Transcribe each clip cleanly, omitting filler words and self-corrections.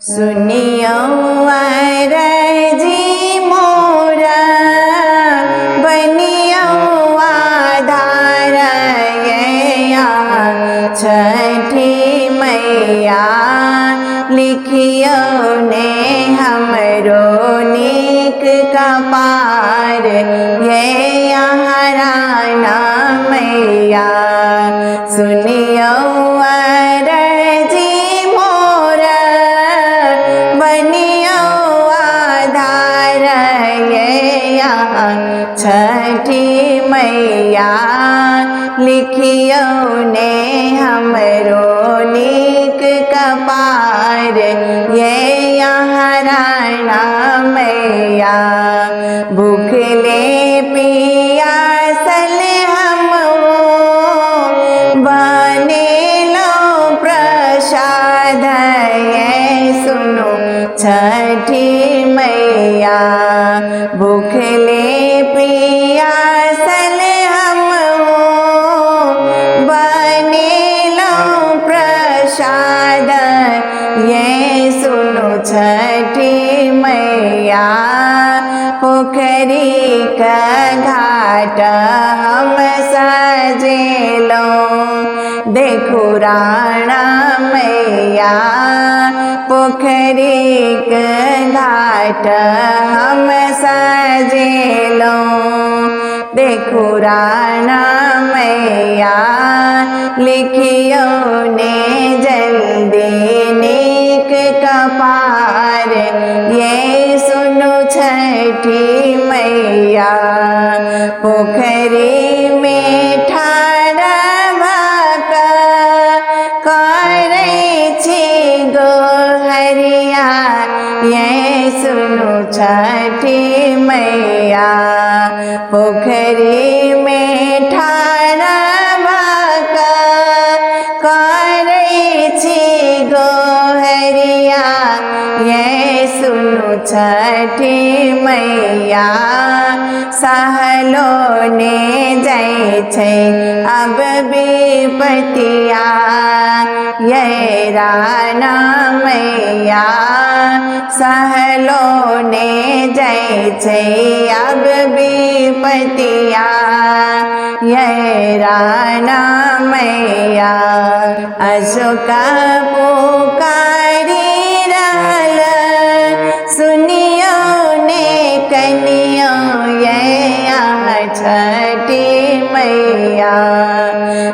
सुनियो अरजी मोरा बनियो आधार ये छठी मैया लिखियो ने हमरो नीक कपार ये हराना मैया। सुनियो अरजी मोरा बनियो आधार ये छठी मैया लिखियो ने हमरो नीक कपार ये हराना मैया। भूखले पियासल हम बनेलो प्रसाद ये सुनो छठी मैया। भूखले पियासल हम बनेलो प्रसाद ये सुनो छठी मैया। पोखरी का घाट हम सजेलो देखो राणा मैया। पोखरी का घाट हम सजेलो देखो राणा मैया। लिखियो ने जल्दी नीक कपार ये सुनो छठी मैया। पोखरी में ठाड़ा भाका करे छी गोहरिया ये सुनो छठी मैया। पोखरी में ठाड़ा भाका करे छी गोहरिया ये सुनो छठी मैया। सहलो ने जाय छै अब विपतिया ये राणा मैया। सहलो ने जाय छै अब विपतिया ये राणा मैया। अशोका पुकारी रहल सुनियो ने कनियो ये छठी मैया।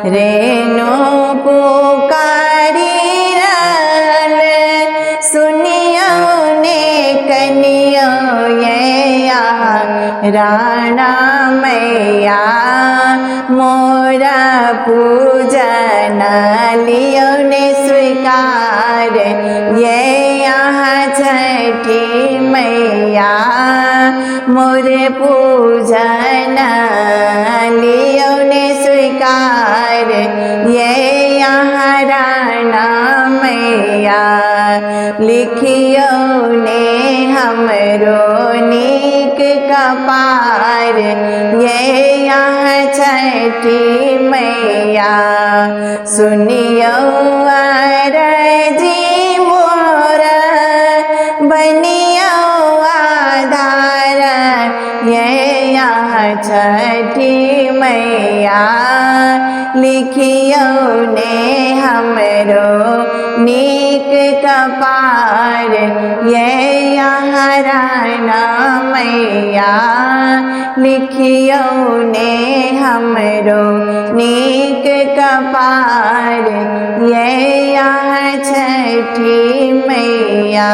रेणु पुकारी रहल सुनियो ने कनियो ये राणा मैया। मोरा पूजन लियो ने स्वीकार ये छठी मैया। मोरे पूजन लियो ने स्वीकार ये राणा मैया। लिखियो ने हमरो नीक कपार ये छठी मैया। सुनियो अरजी मोरा बनियो आधार ये छठी मैया। लिखियो ने हमरो नीक कपार ये हराना मैया। लिखियो ने हमरो नीक कपार ये छठी मैया।